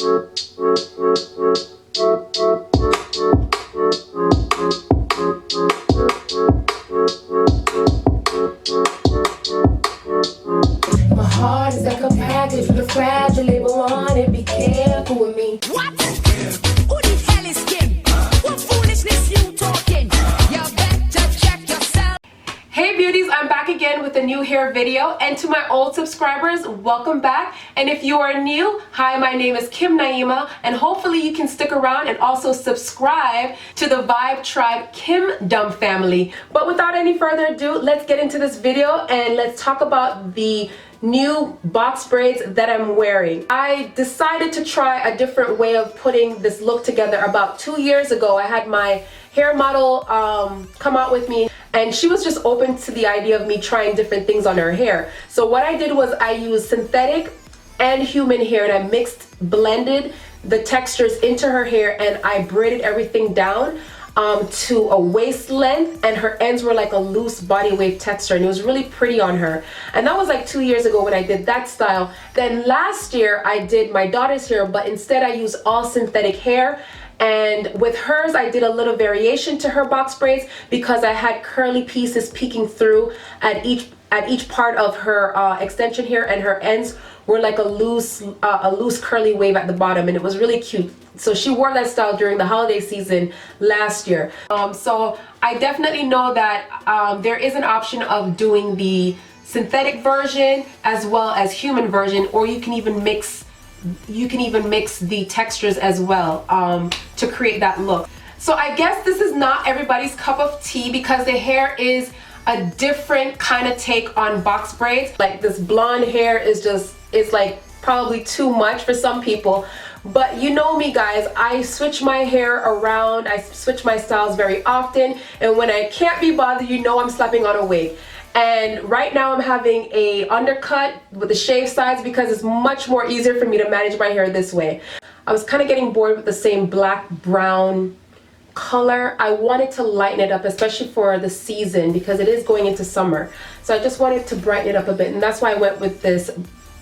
My heart is like a package with a fragile label on it. Be careful with me. What? Who the hell is Kim? What foolishness you talking? You better check yourself. Hey beauties, I'm back again with a new hair video, and to my old subscribers, welcome back. And if you are new, hi, my name is KIMNAEEMA, and hopefully you can stick around and also subscribe to the Vibe Tribe Kimdom family. But without any further ado, let's get into this video and let's talk about the new box braids that I'm wearing. I decided to try a different way of putting this look together about 2 years ago. I had my hair model come out with me, and she was just open to the idea of me trying different things on her hair. So what I did was I used synthetic and human hair, and I blended the textures into her hair, and I braided everything down to a waist length, and her ends were like a loose body wave texture, and it was really pretty on her. And that was like 2 years ago when I did that style. Then last year I did my daughter's hair, but instead I used all synthetic hair. And with hers, I did a little variation to her box braids because I had curly pieces peeking through at each part of her extension hair, and her ends were like a loose curly wave at the bottom, and it was really cute. So she wore that style during the holiday season last year. So I definitely know that there is an option of doing the synthetic version as well as human version, or you can even mix the textures as well to create that look. So I guess this is not everybody's cup of tea because the hair is a different kind of take on box braids. Like this blonde hair is like probably too much for some people. But you know me guys, I switch my hair around, I switch my styles very often, and when I can't be bothered, you know I'm slapping on a wig. And right now I'm having a undercut with the shaved sides because it's much more easier for me to manage my hair this way. I was kind of getting bored with the same black brown color. I wanted to lighten it up, especially for the season because it is going into summer. So I just wanted to brighten it up a bit, and that's why I went with this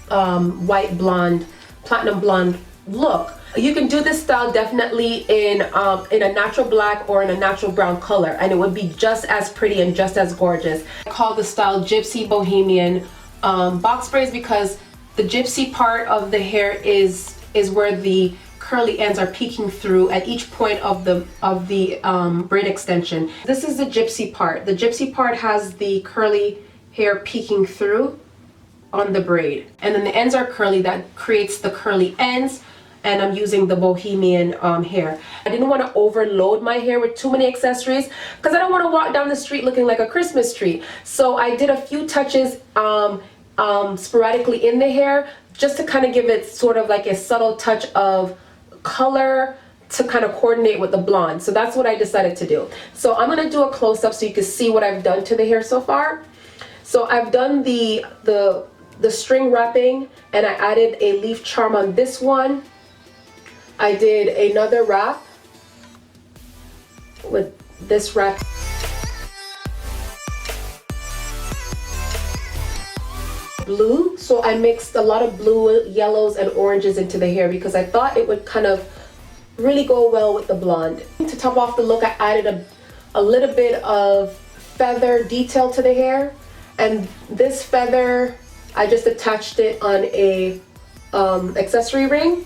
white blonde, platinum blonde look. You can do this style definitely in a natural black or in a natural brown color, and it would be just as pretty and just as gorgeous. I call the style Gypsy Bohemian box braids because the gypsy part of the hair is where the curly ends are peeking through at each point of the braid extension. This is the gypsy part. The gypsy part has the curly hair peeking through on the braid, and then the ends are curly. That creates the curly ends, and I'm using the Bohemian hair. I didn't want to overload my hair with too many accessories because I don't want to walk down the street looking like a Christmas tree. So I did a few touches sporadically in the hair just to kind of give it sort of like a subtle touch of color to kind of coordinate with the blonde. So that's what I decided to do. So I'm going to do a close-up so you can see what I've done to the hair so far. So I've done the string wrapping, and I added a leaf charm on this one. I did another wrap with this wrap. Blue, so I mixed a lot of blue, yellows, and oranges into the hair because I thought it would kind of really go well with the blonde. To top off the look, I added a little bit of feather detail to the hair, and this feather, I just attached it on a accessory ring.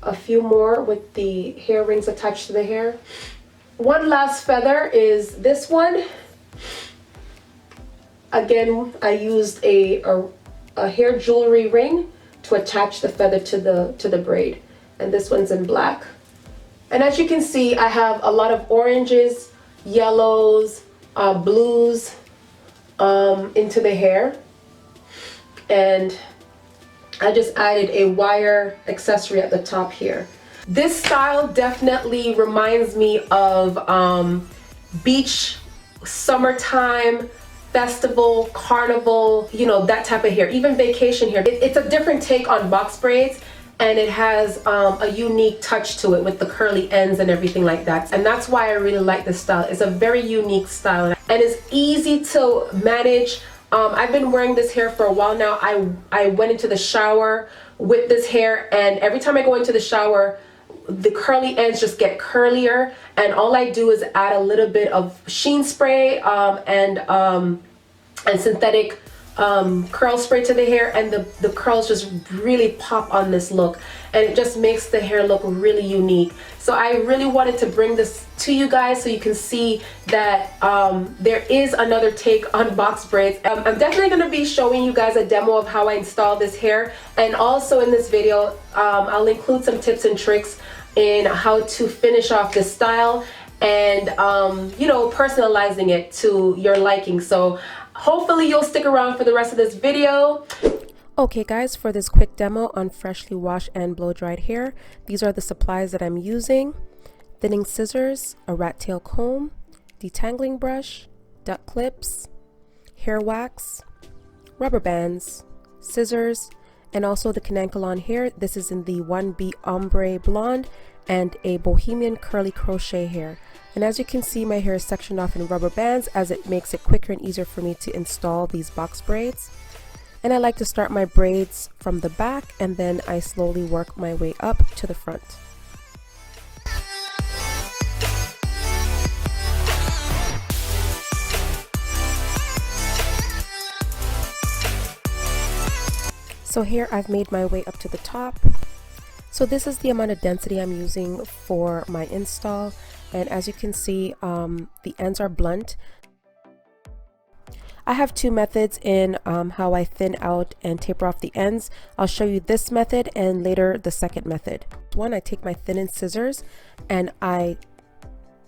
A few more with the hair rings attached to the hair. One last feather is this one. Again, I used a hair jewelry ring to attach the feather to the braid, and this one's in black. And as you can see, I have a lot of oranges, yellows, blues into the hair, and I just added a wire accessory at the top here. This style definitely reminds me of beach, summertime, festival, carnival, you know, that type of hair, even vacation hair. It's a different take on box braids, and it has a unique touch to it with the curly ends and everything like that. And that's why I really like this style. It's a very unique style, and it's easy to manage I've been wearing this hair for a while now. I went into the shower with this hair, and every time I go into the shower, the curly ends just get curlier, and all I do is add a little bit of sheen spray and synthetic curl spray to the hair, and the curls just really pop on this look, and it just makes the hair look really unique. So I really wanted to bring this to you guys so you can see that there is another take on box braids. I'm definitely going to be showing you guys a demo of how I install this hair, and also in this video I'll include some tips and tricks in how to finish off this style and you know, personalizing it to your liking. So hopefully you'll stick around for the rest of this video. Okay guys, for this quick demo on freshly washed and blow dried hair, these are the supplies that I'm using: thinning scissors, a rat tail comb, detangling brush, duck clips, hair wax, rubber bands, scissors, and also the KANEKALON hair. This is in the 1B ombre blonde and a bohemian curly crochet hair. And as you can see, my hair is sectioned off in rubber bands, as it makes it quicker and easier for me to install these box braids. And I like to start my braids from the back, and then I slowly work my way up to the front. So here I've made my way up to the top. So this is the amount of density I'm using for my install, and as you can see, the ends are blunt. I have two methods in how I thin out and taper off the ends. I'll show you this method and later the second method. One, I take my thinning scissors and I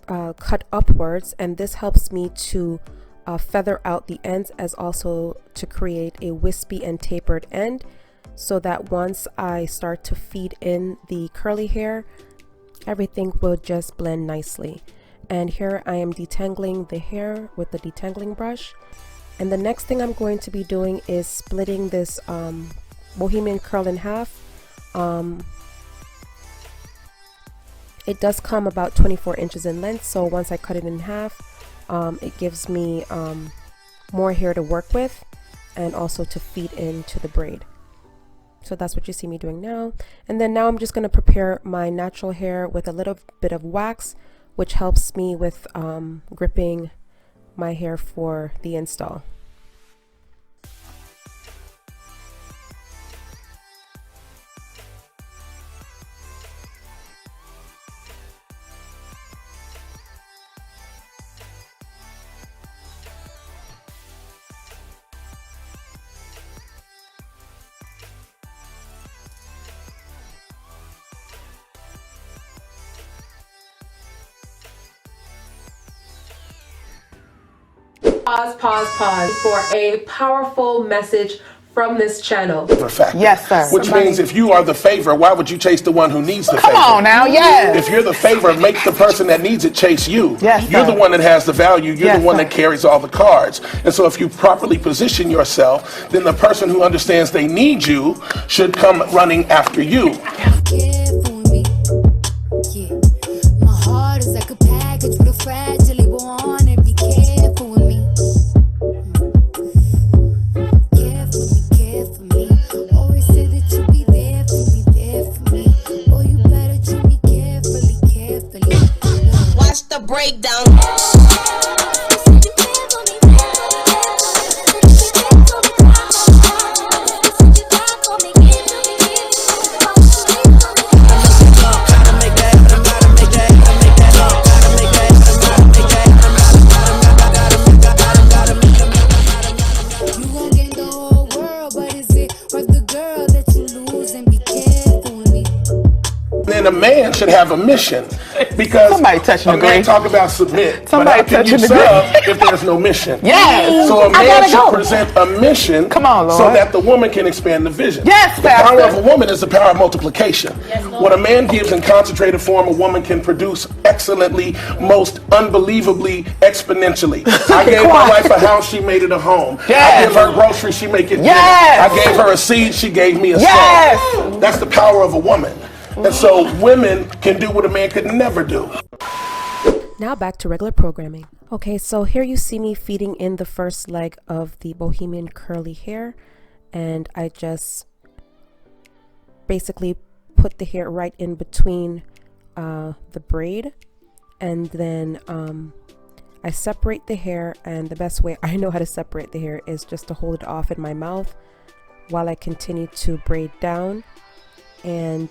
cut upwards, and this helps me to feather out the ends, as also to create a wispy and tapered end, so that once I start to feed in the curly hair, everything will just blend nicely. And here I am detangling the hair with the detangling brush. And the next thing I'm going to be doing is splitting this bohemian curl in half. It does come about 24 inches in length, so once I cut it in half, it gives me more hair to work with and also to feed into the braid. So that's what you see me doing now. And then now I'm just going to prepare my natural hair with a little bit of wax, which helps me with gripping my hair for the install. Pause for a powerful message from this channel. Yes, sir. Which means if you are the favor, why would you chase the one who needs the favor? Come on now, yes. If you're the favor, make the person that needs it chase you. Yes, you're sir. the one that has the value. You're Yes, the one sir. that carries all the cards. And so if you properly position yourself, then the person who understands they need you should come running after you. Careful with me, yeah. My heart is like a package with a fragile label on it. Be careful with me. Careful with me. Always say that you'll be there for me. Oh, you better treat me carefully. Watch the breakdown. And a man should have a mission, because Somebody touching a the man green. talk about submit, Somebody but how can you touching the sub if there's no mission? Yes. So a I man gotta should go. present a mission. Come on, Lord. So that the woman can expand the vision. Yes, the power Pastor. of a woman is the power of multiplication. What a man gives in concentrated form, a woman can produce excellently, most unbelievably, exponentially. I gave my wife a house, she made it a home. I Yes. give her groceries, she make it Yes. dinner. I gave her a seed, she gave me a Yes. soul. That's the power of a woman. And so women can do what a man could never do. Now back to regular programming. Okay, so here you see me feeding in the first leg of the Bohemian curly hair, and I just basically put the hair right in between the braid, and then I separate the hair, and the best way I know how to separate the hair is just to hold it off in my mouth while I continue to braid down. And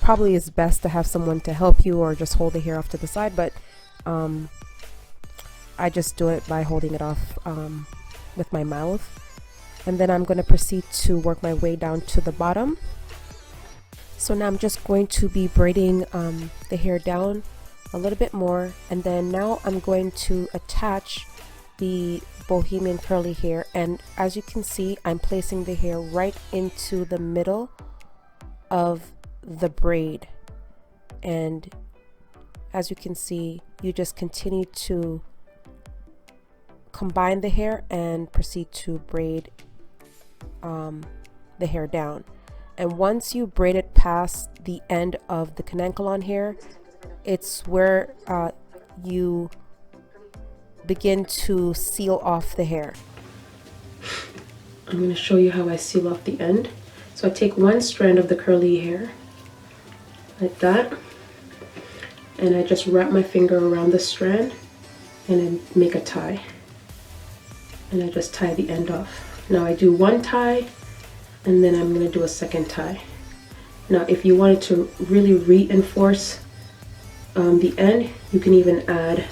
probably is best to have someone to help you or just hold the hair off to the side, but I just do it by holding it off with my mouth. And then I'm going to proceed to work my way down to the bottom. So now I'm just going to be braiding the hair down a little bit more, and then now I'm going to attach the Bohemian curly hair, and as you can see, I'm placing the hair right into the middle of the braid. And as you can see, you just continue to combine the hair and proceed to braid the hair down. And once you braid it past the end of the KANEKALON hair, it's where you begin to seal off the hair. I'm going to show you how I seal off the end. So I take one strand of the curly hair like that, and I just wrap my finger around the strand and then make a tie, and I just tie the end off. Now I do one tie, and then I'm going to do a second tie. Now if you wanted to really reinforce the end, you can even add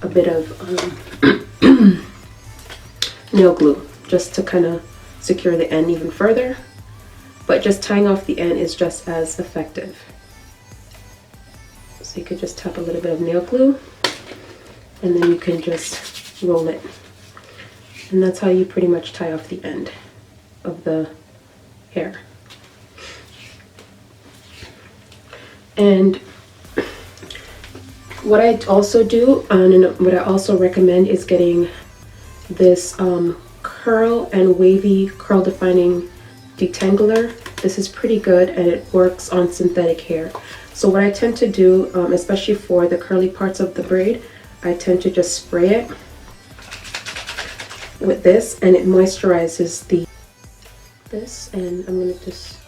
a bit of nail glue just to kind of secure the end even further, but just tying off the end is just as effective. So you could just tap a little bit of nail glue, and then you can just roll it, and that's how you pretty much tie off the end of the hair. And what I also do, and what I also recommend, is getting this curl and wavy curl defining detangler. This is pretty good, and it works on synthetic hair. So what I tend to do, especially for the curly parts of the braid, I tend to just spray it with this, and it moisturizes this, and I'm gonna just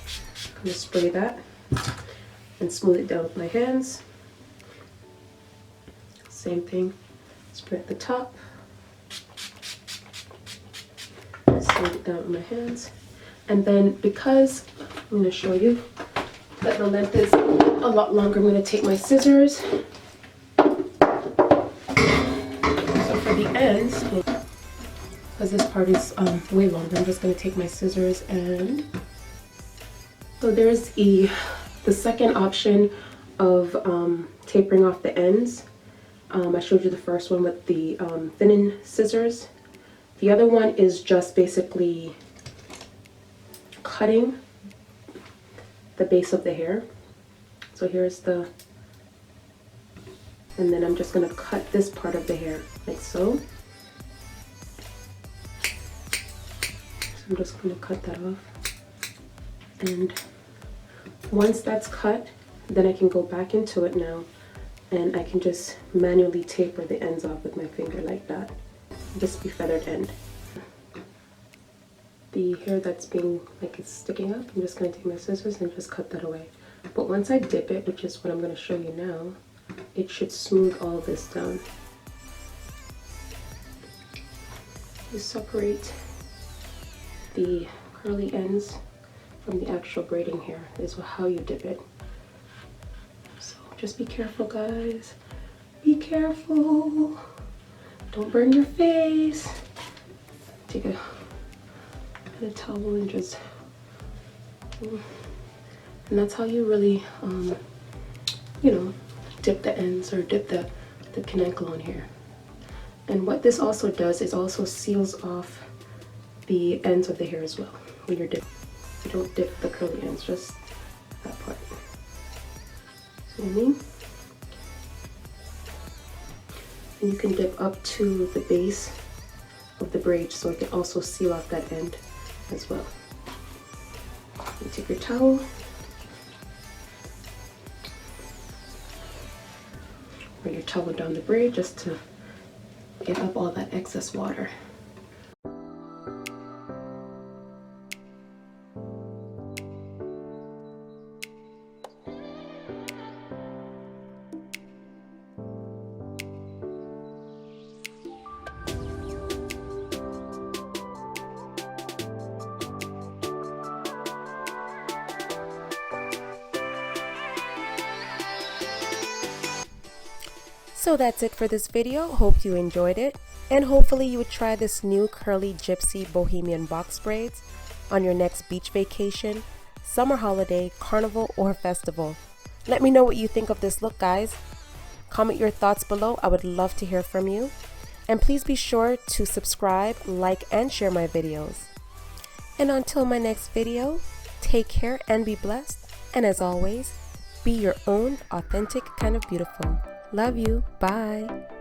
kind of spray that and smooth it down with my hands. Same thing, spray at the top, smooth it down with my hands. And then, because I'm going to show you that the length is a lot longer, I'm going to take my scissors. So for the ends, because this part is way longer, I'm just going to take my scissors, and so there's the second option of tapering off the ends. I showed you the first one with the thinning scissors. The other one is just basically cutting the base of the hair. So here's the, and then I'm just going to cut this part of the hair like so. So I'm just going to cut that off, and once that's cut, then I can go back into it now, and I can just manually taper the ends off with my finger like that. Just be feathered end. The hair that's being, like, it's sticking up, I'm just going to take my scissors and just cut that away. But once I dip it, which is what I'm going to show you now, it should smooth all this down. You separate the curly ends from the actual braiding hair is how you dip it. So just be careful, guys. Be careful. Don't burn your face. Take a towel and just, and that's how you really, you know, dip the ends or dip the KANEKALON hair. And what this also does is also seals off the ends of the hair as well when you're dipping. You don't dip the curly ends, just that part. See what I mean? And you can dip up to the base of the braid so it can also seal off that end as well. You take your towel, or your towel down the braid just to get up all that excess water. So that's it for this video. Hope you enjoyed it, and hopefully you would try this new curly Gypsy Bohemian box braids on your next beach vacation, summer holiday, carnival, or festival. Let me know what you think of this look, guys. Comment your thoughts below. I would love to hear from you. And please be sure to subscribe, like, and share my videos. And until my next video, take care and be blessed. And as always, be your own authentic kind of beautiful. Love you. Bye.